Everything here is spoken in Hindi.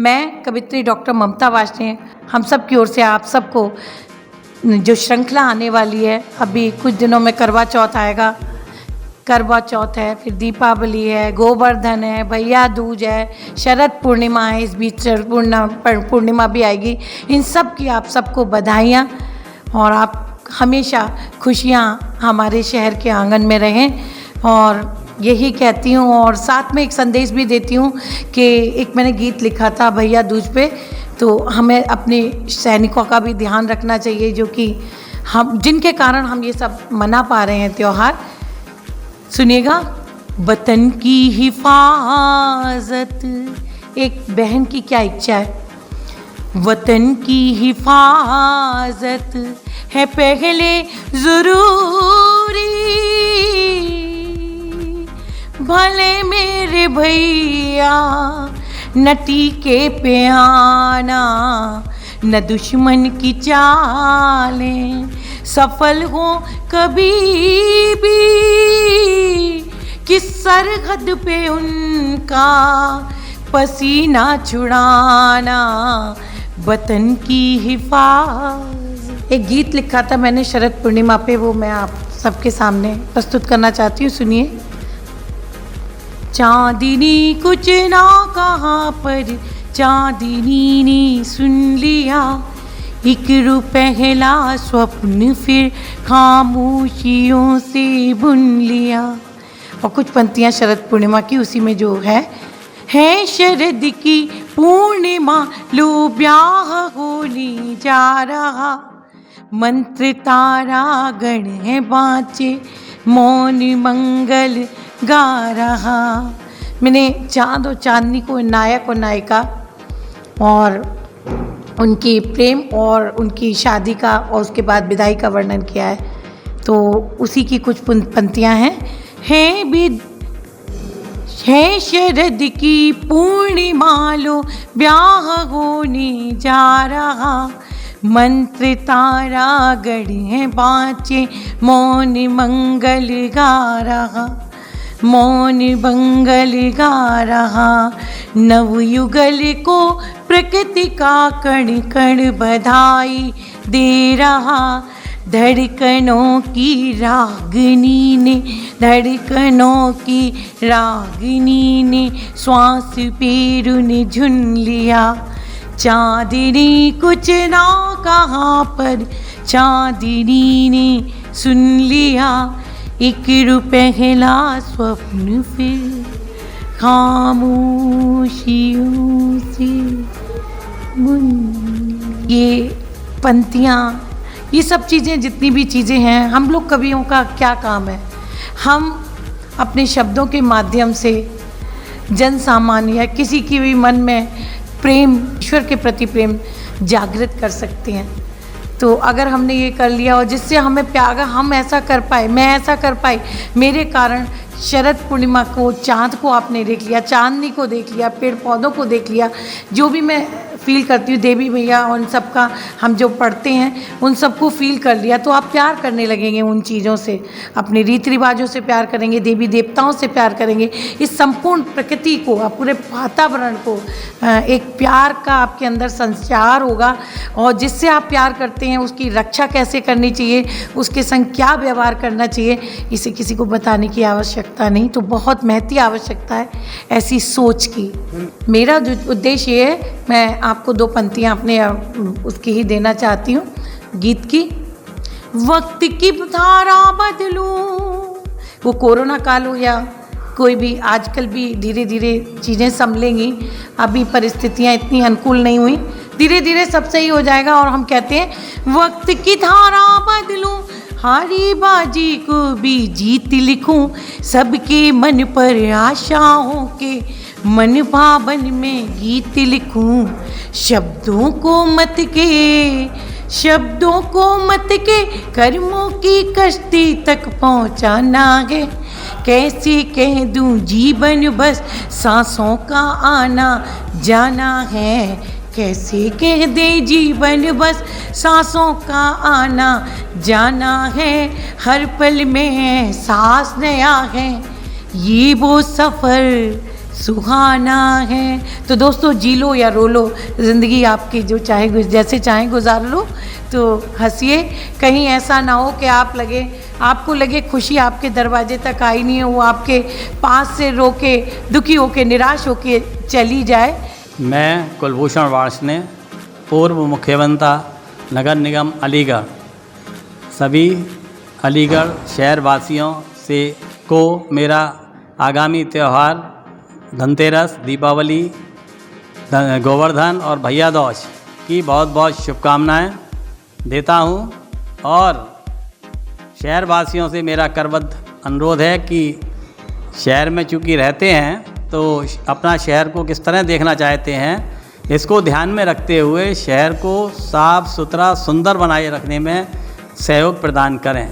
मैं कवित्री डॉक्टर ममता वार्ष्णेय हम सब की ओर से आप सबको जो श्रृंखला आने वाली है, अभी कुछ दिनों में करवा चौथ आएगा। करवा चौथ है, फिर दीपावली है, गोवर्धन है, भैया दूज है, शरद पूर्णिमा है, इस बीच पूर्णिमा भी आएगी। इन सब की आप सबको बधाइयाँ और आप हमेशा खुशियाँ हमारे शहर के आंगन में रहें। और यही कहती हूँ और साथ में एक संदेश भी देती हूँ कि एक मैंने गीत लिखा था भैया दूज पे, तो हमें अपने सैनिकों का भी ध्यान रखना चाहिए जो कि हम जिनके कारण हम ये सब मना पा रहे हैं त्यौहार। सुनिएगा। वतन की हिफाजत, एक बहन की क्या इच्छा है। वतन की हिफाजत है पहले ज़रूरी, भले मेरे भैया न टीके पे आना, न दुश्मन की चालें सफल हो कभी भी, किस सरहद पे उनका पसीना छुड़ाना, वतन की हिफाजत। एक गीत लिखा था मैंने शरद पूर्णिमा पे, वो मैं आप सबके सामने प्रस्तुत करना चाहती हूँ। सुनिए। चांदनी कुछ ना कहाँ पर चांदनी ने सुन लिया, एक पहला स्वप्न फिर खामोशियों से बुन लिया। और कुछ पंक्तियाँ शरद पूर्णिमा की उसी में जो है शरद की पूर्णिमा लो ब्याह होने जा रहा, मंत्र तारा गण है बाँचे मौन मंगल गा रहा। मैंने चाँद और चांदनी को नायक और नायिका और उनकी प्रेम और उनकी शादी का और उसके बाद विदाई का वर्णन किया है, तो उसी की कुछ पंक्तियाँ हैं। है शरद की पूर्णिमा लो ब्याह होने जा रहा, मंत्र तारा गढ़ है बाँचे मौन मंगल गा रहा, मौन मंगल गा रहा। नवयुगल को प्रकृति का कण कण बधाई दे रहा, धड़कनों की रागनी ने, धड़कनों की रागनी ने श्वास पेरुन झुन लिया। चांदनी कुछ ना कहाँ पर चांदनी ने सुन लिया, एक पहला स्वप्न फिर खामोशियों से बुन। ये पंक्तियाँ, ये सब चीज़ें जितनी भी चीज़ें हैं, हम लोग कवियों का क्या काम है, हम अपने शब्दों के माध्यम से जन सामान्य या किसी की भी मन में प्रेम, ईश्वर के प्रति प्रेम जागृत कर सकते हैं। तो अगर हमने ये कर लिया और जिससे हमें प्यार, हम ऐसा कर पाए, मैं ऐसा कर पाई, मेरे कारण शरद पूर्णिमा को, चाँद को आपने देख लिया, चांदनी को देख लिया, पेड़ पौधों को देख लिया, जो भी मैं फील करती हूँ, देवी भैया उन सब का हम जो पढ़ते हैं उन सबको फील कर लिया, तो आप प्यार करने लगेंगे उन चीज़ों से, अपने रीति रिवाजों से प्यार करेंगे, देवी देवताओं से प्यार करेंगे, इस संपूर्ण प्रकृति को, पूरे वातावरण को एक प्यार का आपके अंदर संचार होगा। और जिससे आप प्यार करते हैं उसकी रक्षा कैसे करनी चाहिए, उसके संग क्या व्यवहार करना चाहिए, इसे किसी को बताने की आवश्यकता नहीं, तो बहुत महती आवश्यकता है ऐसी सोच की। मेरा जो उद्देश्य ये है, मैं आपको दो पंक्तियाँ अपने उसकी ही देना चाहती हूँ गीत की। वक्त की धारा बदलूं, वो कोरोना काल हो या कोई भी, आजकल भी धीरे धीरे चीज़ें संभलेंगी, अभी परिस्थितियाँ इतनी अनुकूल नहीं हुई, धीरे धीरे सब सही हो जाएगा। और हम कहते हैं वक्त की धारा बदलूं, हारी बाजी को भी जीत लिखूं, सबके मन पर आशाओं के मन भावन में गीत लिखूं, शब्दों को मत के कर्मों की कश्ती तक पहुंचाना है, कैसे कह दूं जीवन बस सांसों का आना जाना है, कैसे कह दे जीवन बस सांसों का आना जाना है, हर पल में एहसास नया है, ये वो सफ़र सुहाना है। तो दोस्तों जी लो या रो लो, ज़िंदगी आपकी जो चाहे जैसे चाहें गुजार लो। तो हंसिए, कहीं ऐसा ना हो कि आपको लगे खुशी आपके दरवाजे तक आई नहीं है, वो आपके पास से रो के दुखी होके निराश होके चली जाए। मैं कुलभूषण वार्ष्णेय, पूर्व मुख्यमंत्री नगर निगम अलीगढ़, सभी अलीगढ़ शहर वासियों से को मेरा आगामी त्यौहार धनतेरस, दीपावली, गोवर्धन और भैया दूज की बहुत बहुत शुभकामनाएं देता हूं। और शहर वासियों से मेरा करबद्ध अनुरोध है कि शहर में चूँकि रहते हैं तो अपना शहर को किस तरह देखना चाहते हैं, इसको ध्यान में रखते हुए शहर को साफ़ सुथरा सुंदर बनाए रखने में सहयोग प्रदान करें।